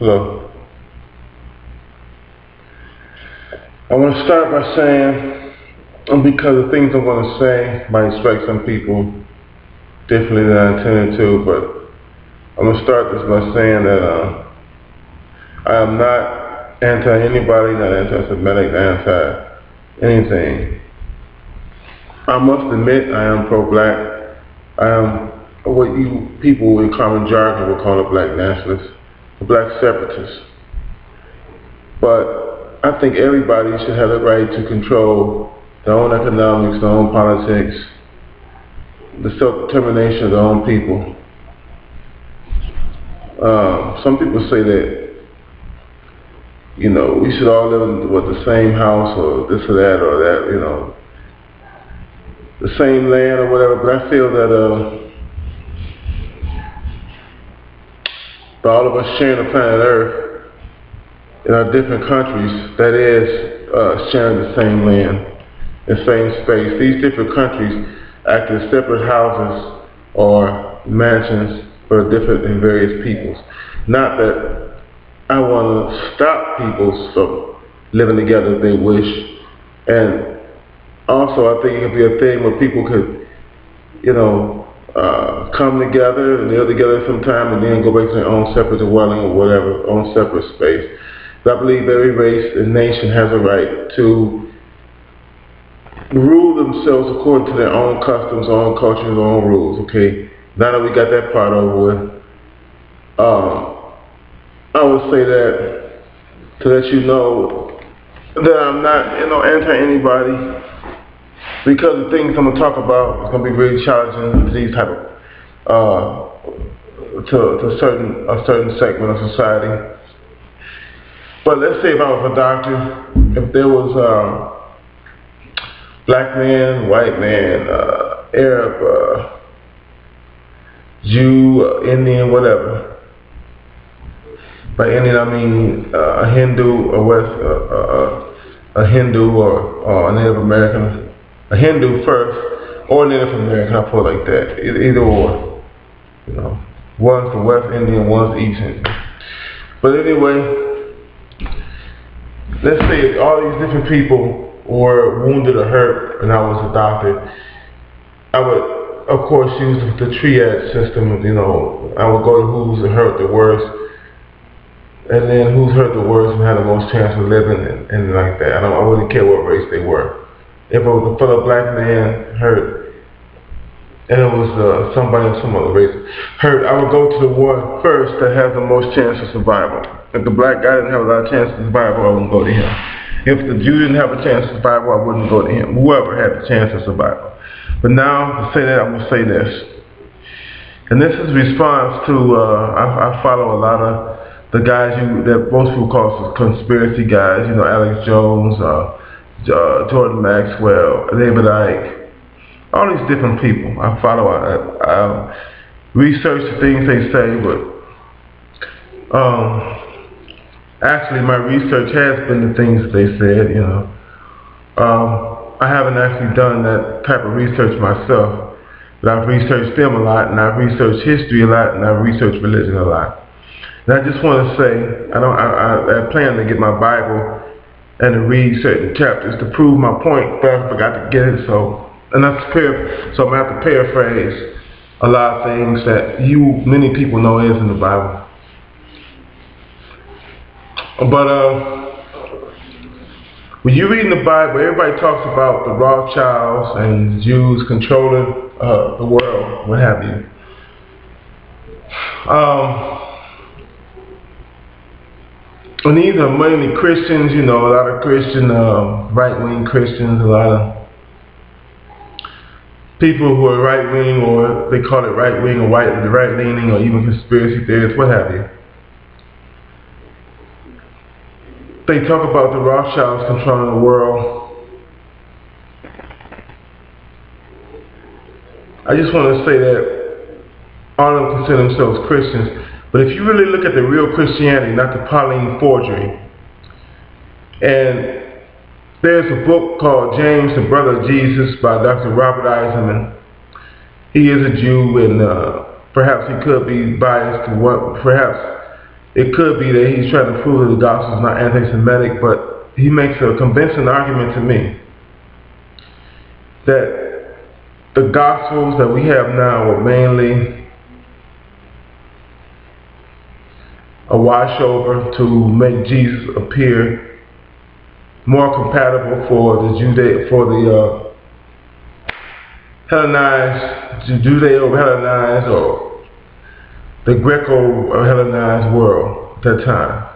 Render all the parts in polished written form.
Hello. I want to start by saying, because the things I'm going to say might strike some people differently than I intended to, but I'm going to start this by saying that I am not anti-anybody, not anti-Semitic, anti-anything. I must admit I am pro-black. I am what you people in common jargon would call a black nationalist, a black separatist. But I think everybody should have the right to control their own economics, their own politics, the self-determination of their own people. Some people say that, you know, we should all live in the same house or this or that, you know, the same land or whatever. But I feel that all of us sharing the planet Earth in our different countries, that is sharing the same land, the same space. These different countries act as separate houses or mansions for different and various peoples. Not that I want to stop people from living together if they wish. And also I think it could be a thing where people could, you know, come together and live together sometime and then go back to their own separate dwelling or whatever, own separate space. But I believe every race and nation has a right to rule themselves according to their own customs, own cultures, own rules, okay? Now that we got that part over with, I would say that to let you know that I'm not, you know, anti-anybody, because the things I'm going to talk about is going to be really challenging to these type of, to a certain segment of society. But let's say if I was a doctor, if there was black man, white man, Arab, Jew, Indian, whatever. By Indian I mean a Hindu, a Hindu or a Native American. A Hindu first, or Native American, I put it like that. Either or. You know, one's the West Indian, one's the East Indian. But anyway, let's say all these different people were wounded or hurt and I was a doctor. I would, of course, use the triad system. You know, I would go to who's hurt the worst, and then who's hurt the worst and had the most chance of living, and like that. I wouldn't care what race they were. If it was a fellow black man hurt, and it was somebody of some other race hurt, I would go to the one first that has the most chance of survival. If the black guy didn't have a lot of chance of survival, I wouldn't go to him. If the Jew didn't have a chance of survival, I wouldn't go to him. Whoever had the chance of survival. But now, to say that, I'm going to say this. And this is a response to, I follow a lot of the guys that most people call conspiracy guys, you know, Alex Jones, Jordan Maxwell, David Icke, all these different people. I follow, I research the things they say, but actually my research has been the things that they said, you know. I haven't actually done that type of research myself, but I've researched them a lot, and I've researched history a lot, and I've researched religion a lot. And I just want to say, I plan to get my Bible and to read certain chapters to prove my point, but I forgot to get it, so I'm going to have to paraphrase a lot of things that many people know is in the Bible. But when you read in the Bible, everybody talks about the Rothschilds and Jews controlling the world, what have you. And these are mainly Christians, you know, a lot of Christian, right-wing Christians, a lot of people who are right-wing, or they call it right-wing or right-leaning, or even conspiracy theorists, what have you. They talk about the Rothschilds controlling the world. I just want to say that all of them consider themselves Christians. But if you really look at the real Christianity, not the Pauline forgery, and there's a book called James, the Brother of Jesus by Dr. Robert Eisenman. He is a Jew, and perhaps he could be biased to what, perhaps it could be that he's trying to prove that the gospel is not anti-Semitic, but he makes a convincing argument to me that the gospels that we have now are mainly a washover to make Jesus appear more compatible for the Hellenized, Judeo-Hellenized, or the Greco-Hellenized world at that time.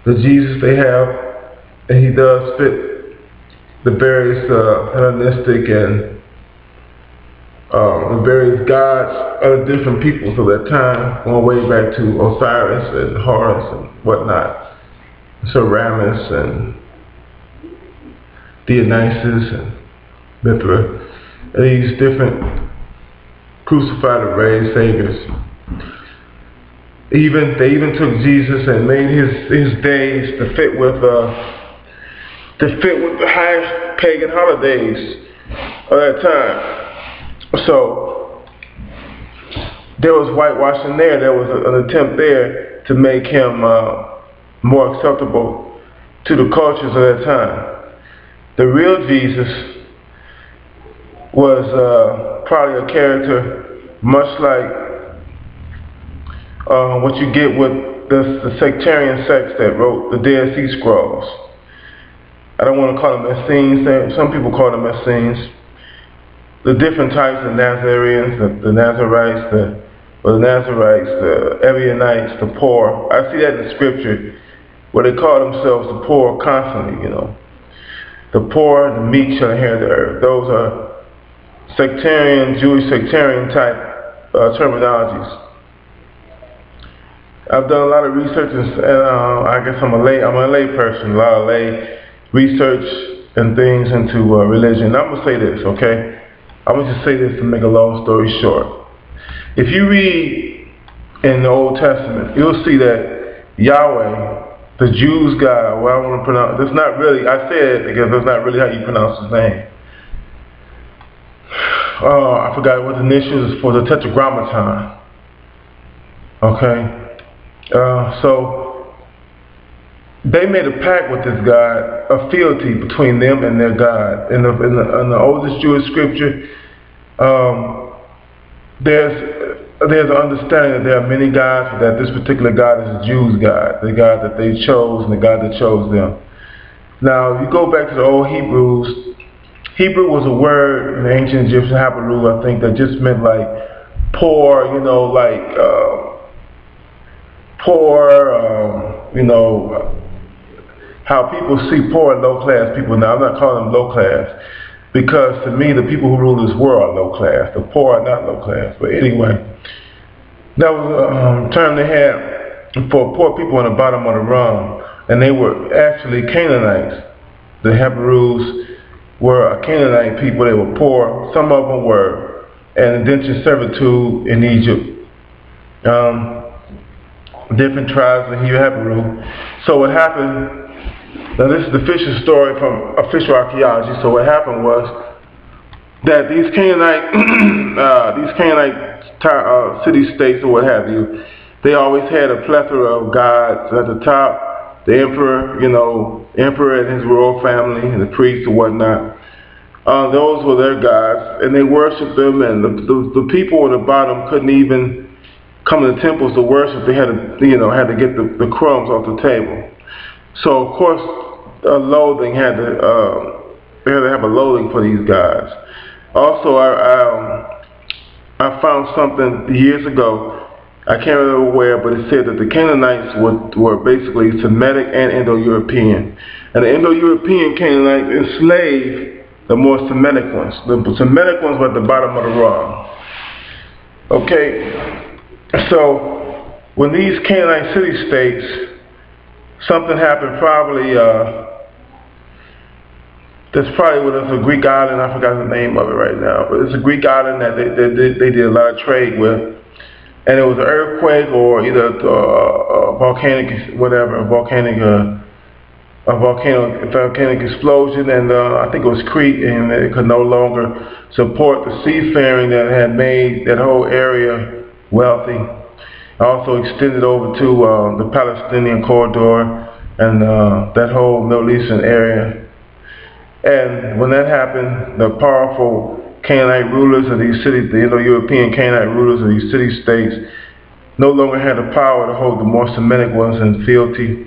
The Jesus they have, and he does fit the various Hellenistic and the various gods of the different peoples of that time, going way back to Osiris and Horus and whatnot, Semiramis and Dionysus and Mithra, and these different crucified and raised saviors. They even took Jesus and made his days to fit with the highest pagan holidays of that time. So there was whitewashing there. There was an attempt there to make him more acceptable to the cultures of that time. The real Jesus was probably a character much like what you get with the sectarian sects that wrote the Dead Sea Scrolls. I don't want to call them Essenes. Some people call them Essenes. The different types of Nazareans, the Nazarites, the Ebionites, the poor. I see that in the scripture where they call themselves the poor constantly, you know. The poor and the meek shall inherit the earth. Those are sectarian, Jewish sectarian type terminologies. I've done a lot of research, and I guess I'm a lay person, a lot of lay research and things into religion. I'm going to say this, okay? I'm going to just say this to make a long story short. If you read in the Old Testament, you'll see that Yahweh, the Jews' God, well, I don't want to pronounce, that's not really, I say it because that's not really how you pronounce his name. I forgot what the initials is for, the Tetragrammaton. Okay? So they made a pact with this God, a fealty between them and their God. In the oldest Jewish scripture, there's an understanding that there are many gods, but that this particular God is a Jews' God, the God that they chose and the God that chose them. Now, if you go back to the old Hebrews, Hebrew was a word in the ancient Egyptian Hebrew, I think, that just meant like poor, you know, like poor, you know, how people see poor and low class people. Now, I'm not calling them low class, because to me, the people who rule this world are low class. The poor are not low class. But anyway, that was a term they had for poor people on the bottom of the rung, and they were actually Canaanites. The Hebrews were a Canaanite people. They were poor. Some of them were in indentured servitude in Egypt. Different tribes in Hebrew. So what happened, now this is the official story from official archaeology. So what happened was that these Canaanite city-states or what have you, they always had a plethora of gods at the top. The emperor, you know, emperor and his royal family, and the priests and whatnot. Those were their gods, and they worshipped them. And the people on the bottom couldn't even come to the temples to worship. They had to, you know, had to get the crumbs off the table. So of course, loathing they had to have a loathing for these gods. Also, I found something years ago. I can't remember where, but it said that the Canaanites were basically Semitic and Indo-European. And the Indo-European Canaanites enslaved the more Semitic ones. The Semitic ones were at the bottom of the rung. Okay, so when these Canaanite city-states, something happened probably, there's probably a Greek island, I forgot the name of it right now, but it's a Greek island that they did a lot of trade with. And it was an earthquake or either a volcanic, whatever, a volcanic explosion, and I think it was Crete, and it could no longer support the seafaring that had made that whole area wealthy. Also extended over to the Palestinian corridor and that whole Middle Eastern area. And when that happened, the powerful Canaanite rulers of these cities, the Indo-European Canaanite rulers of these city-states, no longer had the power to hold the more Semitic ones in fealty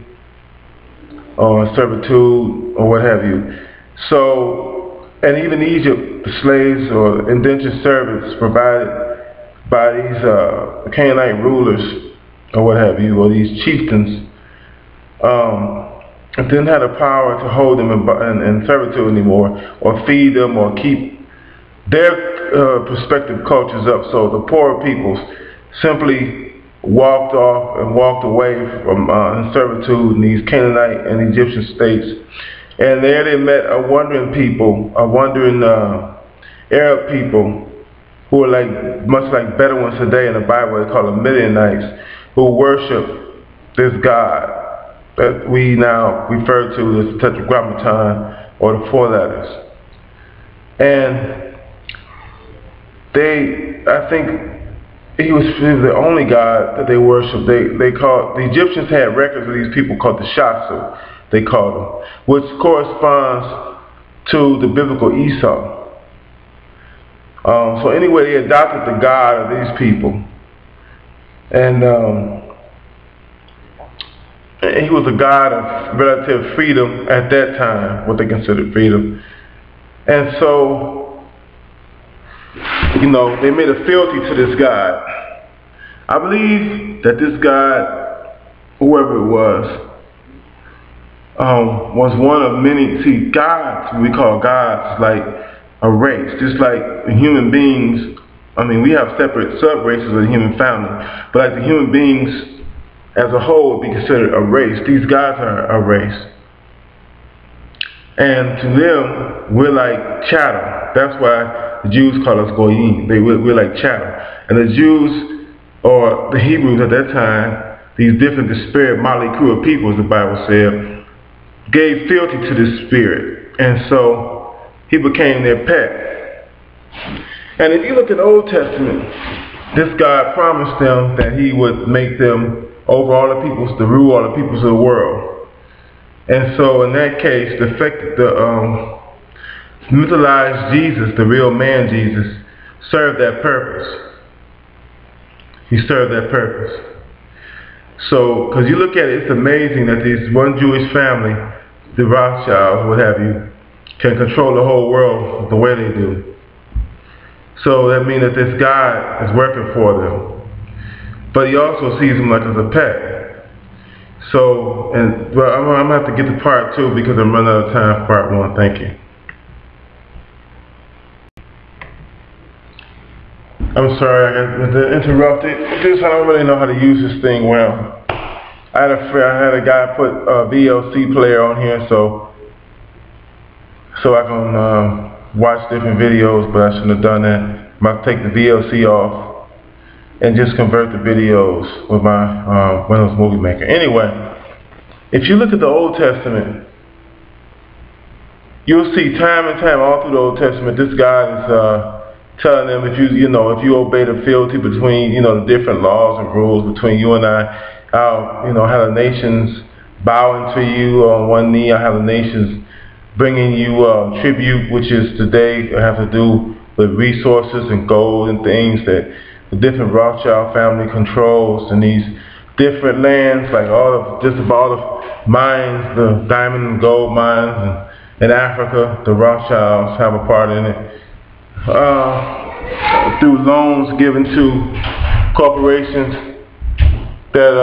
or servitude or what have you. So, and even Egypt, the slaves or indentured servants provided by these Canaanite rulers or what have you, or these chieftains, didn't have the power to hold them in servitude anymore, or feed them, or keep their prospective cultures up. So the poorer peoples simply walked off and walked away from servitude in these Canaanite and Egyptian states. And there they met a wandering people, a wandering Arab people, who were much like Bedouins today in the Bible. They call them Midianites, who worship this God that we now refer to as the Tetragrammaton, or the four letters. And I think he was the only God that they worshiped. The Egyptians had records of these people called the Shasu, they called them, which corresponds to the biblical Esau. So anyway, they adopted the God of these people. And he was a God of relative freedom at that time, what they considered freedom. And so, they made a fealty to this God. I believe that this God, whoever it was one of many. See, gods, we call gods, like a race, just like human beings. I mean, we have separate sub-races of the human family, but like the human beings as a whole would be considered a race. These gods are a race. And to them, we're like chattel. That's why the Jews call us goyim. We're like chattel. And the Jews, or the Hebrews at that time, these different disparate motley crew of people, as the Bible said, gave fealty to this spirit. And so he became their pet. And if you look at the Old Testament, this God promised them that he would make them over all the peoples, to rule all the peoples of the world. And so in that case, the mythologized Jesus, the real man Jesus, served that purpose. He served that purpose. So, because you look at it, it's amazing that this one Jewish family, the Rothschilds, what have you, can control the whole world the way they do. So that means that this God is working for them. But he also sees them like as a pet. So, I'm going to have to get to part 2 because I'm running out of time for part 1. Thank you. I'm sorry, I got interrupted. I don't really know how to use this thing well. I had a guy put a VLC player on here so I can watch different videos, but I shouldn't have done that. I'm about to take the VLC off and just convert the videos with my Windows Movie Maker. Anyway, if you look at the Old Testament, you'll see time and time all through the Old Testament, this God is telling them if you obey the fealty between the different laws and rules between you and I, how the nations bowing to you on one knee, how the nations bringing you tribute, which is today have to do with resources and gold and things that the different Rothschild family controls in these different lands, like just about all the mines, the diamond and gold mines in Africa. The Rothschilds have a part in it. Through loans given to corporations that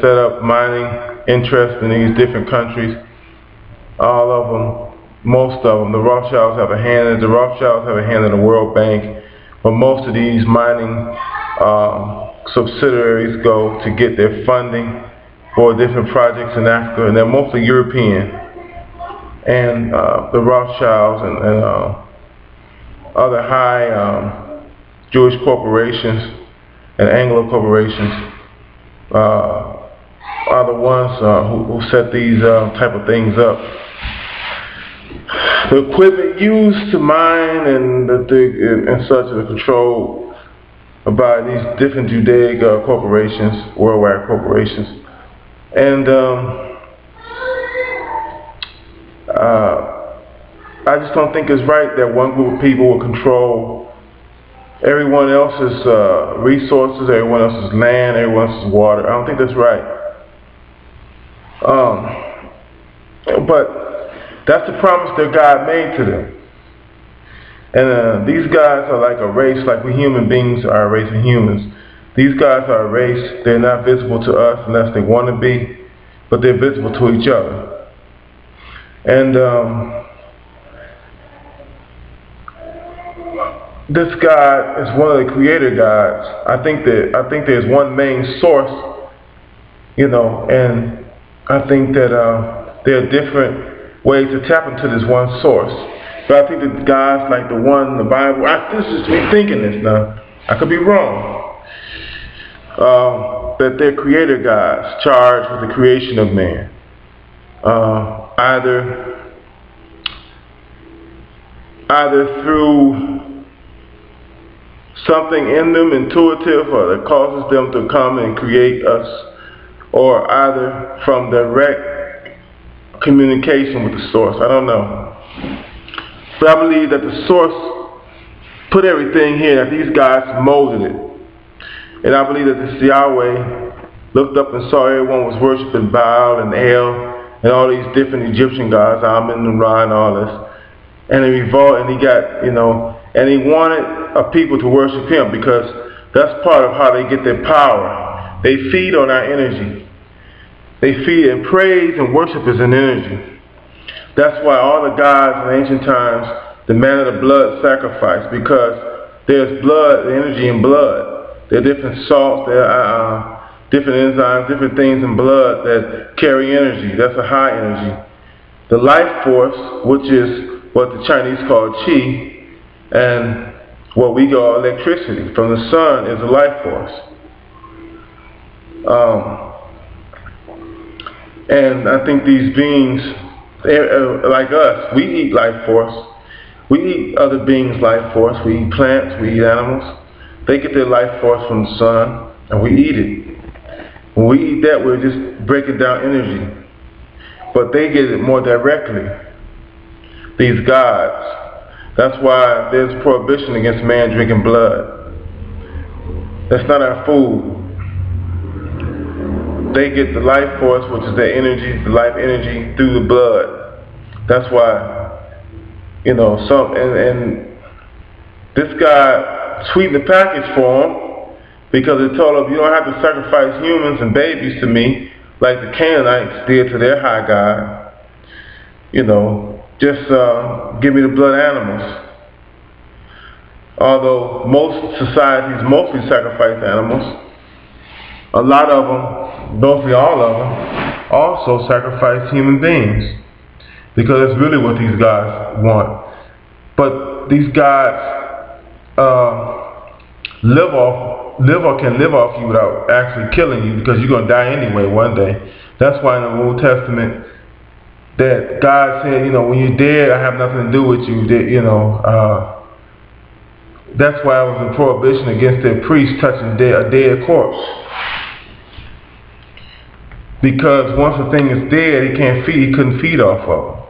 set up mining interests in these different countries. All of them. Most of them, the Rothschilds have a hand in it. The Rothschilds have a hand in the World Bank, but most of these mining subsidiaries go to get their funding for different projects in Africa, and they're mostly European. And the Rothschilds and other high Jewish corporations and Anglo corporations are the ones who set these type of things up. The equipment used to mine and such to control by these different Judaic corporations, worldwide corporations. And I just don't think it's right that one group of people will control everyone else's resources, everyone else's land, everyone else's water. I don't think that's right. But that's the promise that God made to them. And these guys are like a race, like we human beings are a race of humans. These guys are a race. They're not visible to us unless they want to be, but they're visible to each other. And this God is one of the creator gods. I think there's one main source, you know, and I think that there are different ways to tap into this one source. But I think that God's like the one in the Bible. This is me thinking this now. I could be wrong. That they're creator gods charged with the creation of man. Either through something in them intuitive or that causes them to come and create us, or either from direct communication with the source. I don't know. But I believe that the source put everything here, that these guys molded it. And I believe that this Yahweh looked up and saw everyone was worshiping Baal and El and all these different Egyptian gods, Amun and Ra and all this. And he revolted, and he got, you know, and he wanted a people to worship him, because that's part of how they get their power. They feed on our energy. They feed, and praise and worship is an energy. That's why all the gods in ancient times demanded a blood sacrifice, because there's blood, energy in blood. There are different salts, there are different enzymes, different things in blood that carry energy. That's a high energy. The life force, which is what the Chinese call qi, and what we call electricity from the sun, is a life force. And I think these beings, like us, we eat life force. We eat other beings' life force. We eat plants, we eat animals. They get their life force from the sun, and we eat it. When we eat that, we're just breaking down energy. But they get it more directly, these gods. That's why there's prohibition against man drinking blood. That's not our food. They get the life force, which is their energy, the life energy, through the blood. That's why, you know, and this guy sweetened the package for him, because it told him, you don't have to sacrifice humans and babies to me like the Canaanites did to their high god. You know, just give me the blood animals. Although most societies mostly sacrifice animals, a lot of them, mostly all of them, also sacrifice human beings, because that's really what these guys want. But these guys can live off you without actually killing you, because you're going to die anyway one day. That's why in the Old Testament that God said, you know, when you're dead, I have nothing to do with you. You know, that's why it was a prohibition against their priests touching a dead corpse. Because once a thing is dead, he couldn't feed off of it.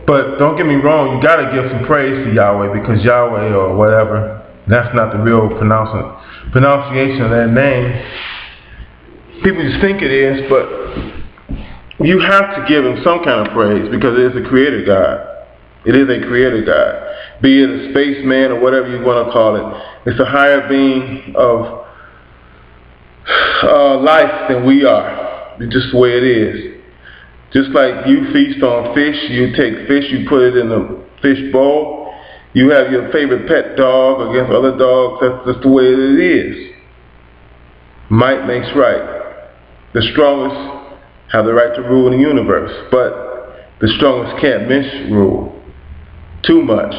But don't get me wrong, you got to give some praise to Yahweh, because Yahweh or whatever, that's not the real pronunciation of that name. People just think it is, but you have to give him some kind of praise, because it is a creator God. It is a creator God. Be it a spaceman or whatever you want to call it. It's a higher being of life than we are. It's just the way it is. Just like you feast on fish, you take fish, you put it in a fish bowl. You have your favorite pet dog against other dogs. That's just the way it is. Might makes right. The strongest have the right to rule in the universe, but the strongest can't misrule too much.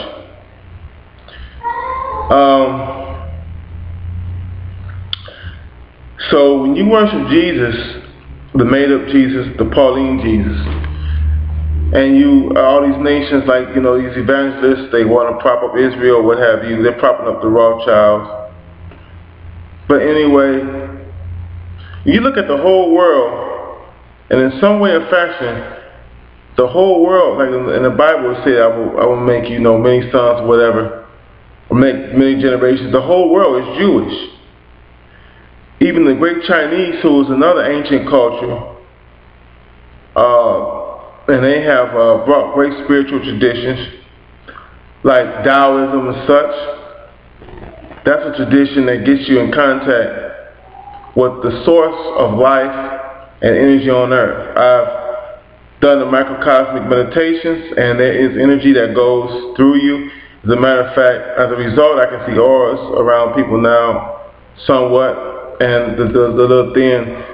So when you worship Jesus, the made-up Jesus, the Pauline Jesus, And all these nations, like, you know, these evangelists, they want to prop up Israel, what have you. They're propping up the Rothschilds. But anyway, you look at the whole world, and in some way or fashion, the whole world, like in the Bible it said, I will make, you know, many sons, whatever, or make many generations. The whole world is Jewish. Even the great Chinese, who is another ancient culture, and they have brought great spiritual traditions, like Taoism and such. That's a tradition that gets you in contact with the source of life and energy on earth. I've done the microcosmic meditations, and there is energy that goes through you. As a matter of fact, as a result, I can see auras around people now, somewhat, and the little thin,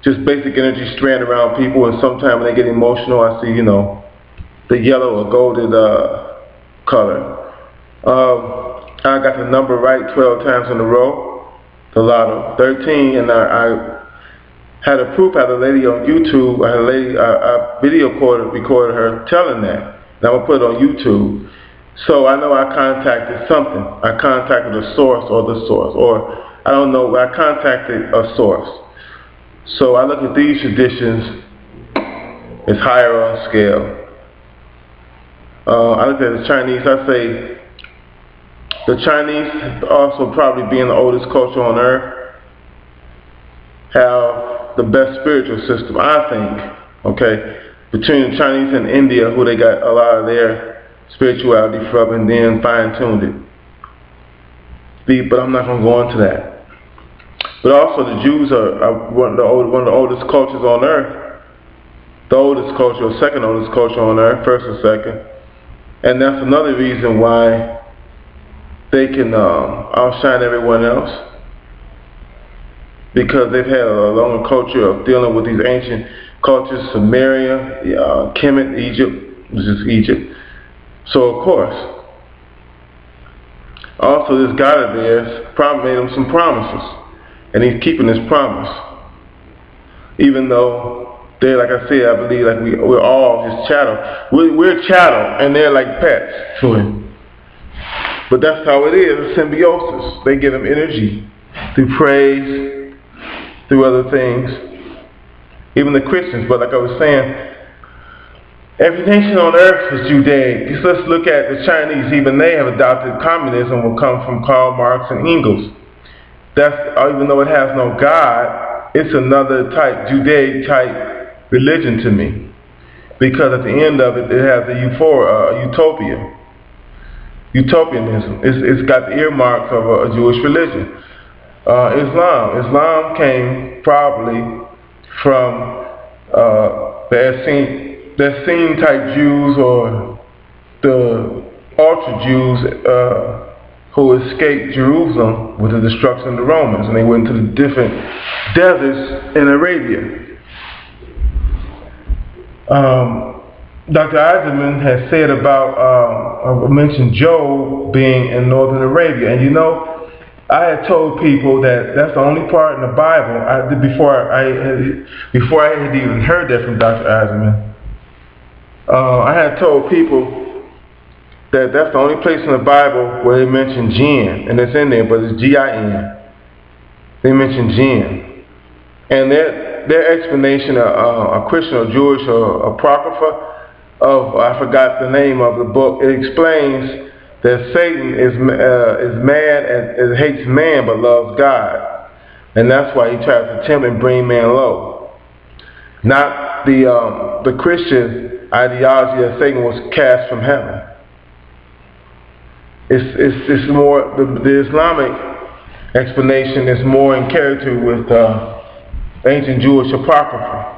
just basic energy strand around people. And sometimes when they get emotional, I see, you know, the yellow or golden color. I got the number right 12 times in a row, the lotto, 13, and I had a proof. I had a lady on YouTube. I had a lady, I video recorded her telling that. And I'm going to put it on YouTube. So I know I contacted something. I contacted a source, or I don't know, I contacted a source. So I look at these traditions as higher on scale. I look at the Chinese, I say the Chinese, also probably being the oldest culture on earth, have the best spiritual system, I think, okay, between the Chinese and India, who they got a lot of their spirituality from and then fine-tuned it. But I'm not going to go into that. But also the Jews are one of the oldest cultures on earth. The oldest culture, or second oldest culture on earth, first or second. And that's another reason why they can outshine everyone else. Because they've had a longer culture of dealing with these ancient cultures, Samaria, Kemet, Egypt, which is Egypt. So of course. Also this God of theirs made him some promises. And he's keeping his promise. Even though they're, like I said, I believe like we're all his chattel. We're chattel, and they're like pets to him. But that's how it is, a symbiosis. They give him energy through praise, through other things. Even the Christians, but like I was saying, every nation on earth is Judaic. Just let's look at the Chinese. Even they have adopted communism, will come from Karl Marx and Engels. That's, even though it has no God, it's another type, Judaic type religion to me. Because at the end of it, it has a utopia. Utopianism. It's got the earmarks of a Jewish religion. Islam came probably from the Essene type Jews, or the ultra Jews who escaped Jerusalem with the destruction of the Romans, and they went to the different deserts in Arabia. Dr. Eisenman has said about, I mentioned Job being in northern Arabia, and you know, I had told people that that's the only part in the Bible, before I had even heard that from Dr. Eisenman, I had told people that that's the only place in the Bible where they mention jinn, and it's in there, but it's G-I-N. They mention jinn. And their explanation, a Christian or Jewish or Apocrypha of, I forgot the name of the book, it explains that Satan is mad and hates man but loves God. And that's why he tries to tempt and bring man low. Not the Christian ideology that Satan was cast from heaven. It's more, the Islamic explanation is more in character with ancient Jewish Apocrypha.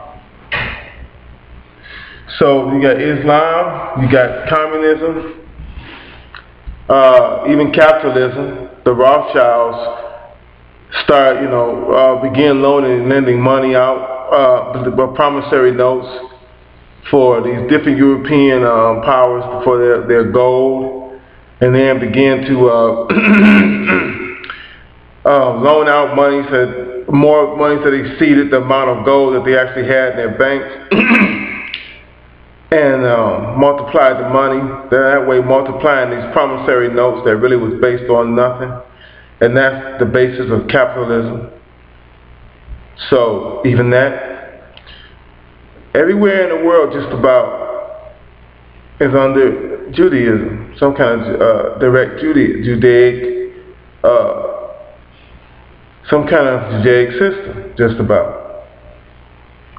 So you got Islam, you got communism, even capitalism. The Rothschilds begin loaning and lending money out, promissory notes for these different European powers for their gold. And then began to loan out monies more monies that exceeded the amount of gold that they actually had in their banks. and multiplied the money. That way multiplying these promissory notes that really was based on nothing. And that's the basis of capitalism. So even that, everywhere in the world just about is under Judaism, some kind of direct Judaic, some kind of Judaic system, just about.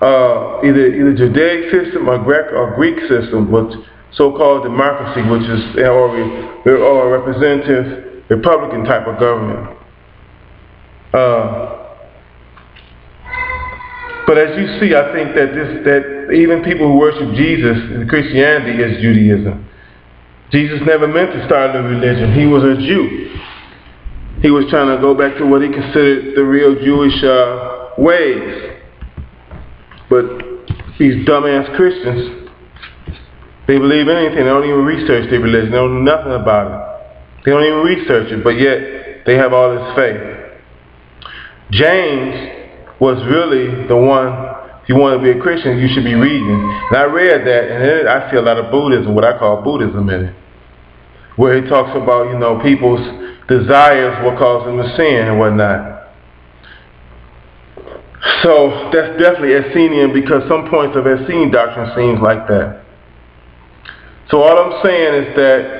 Either Judaic system or Greek system, but so-called democracy, which is or a representative Republican type of government. But as you see, I think that even people who worship Jesus in Christianity is Judaism. Jesus never meant to start a religion. He was a Jew. He was trying to go back to what he considered the real Jewish ways. But these dumbass Christians, they believe anything. They don't even research their religion. They don't know nothing about it. They don't even research it, but yet they have all this faith. James was really the one, if you want to be a Christian, you should be reading. And I read that, and then I see a lot of Buddhism, what I call Buddhism in it, where he talks about, you know, people's desires, what causes them to sin and whatnot. So that's definitely Essenian, because some points of Essene doctrine seems like that. So all I'm saying is that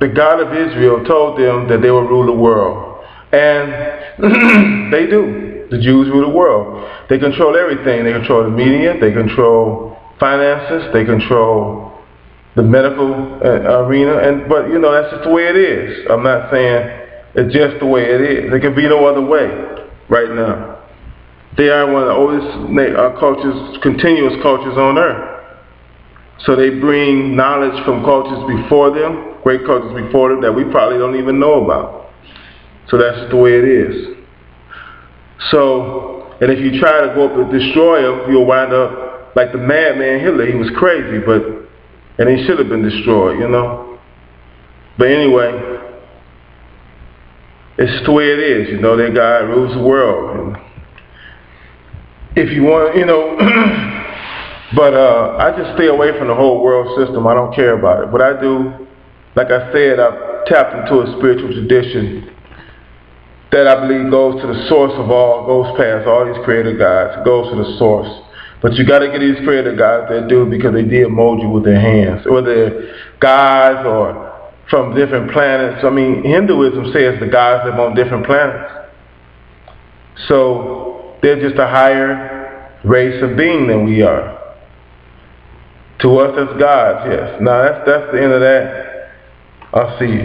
the God of Israel told them that they will rule the world. And they do. The Jews rule the world. They control everything. They control the media. They control finances. They control the medical arena. But you know, that's just the way it is. I'm not saying it's just the way it is. There can be no other way right now. They are one of the oldest cultures, continuous cultures on earth. So they bring knowledge from cultures before them, great cultures before them, that we probably don't even know about. So that's just the way it is. So, and if you try to go up and destroy them, you'll wind up like the madman Hitler. He was crazy, and he should have been destroyed, you know. But anyway, it's the way it is, you know. That God rules the world. And if you want, you know, but I just stay away from the whole world system. I don't care about it. But I do, like I said, I've tapped into a spiritual tradition that I believe goes to the source of all, goes past all these creator gods, goes to the source. But you got to get these creator gods that do, because they did mold you with their hands, or they're gods or from different planets. I mean, Hinduism says the gods live on different planets. So they're just a higher race of being than we are. To us as gods, yes. Now that's the end of that. I'll see you.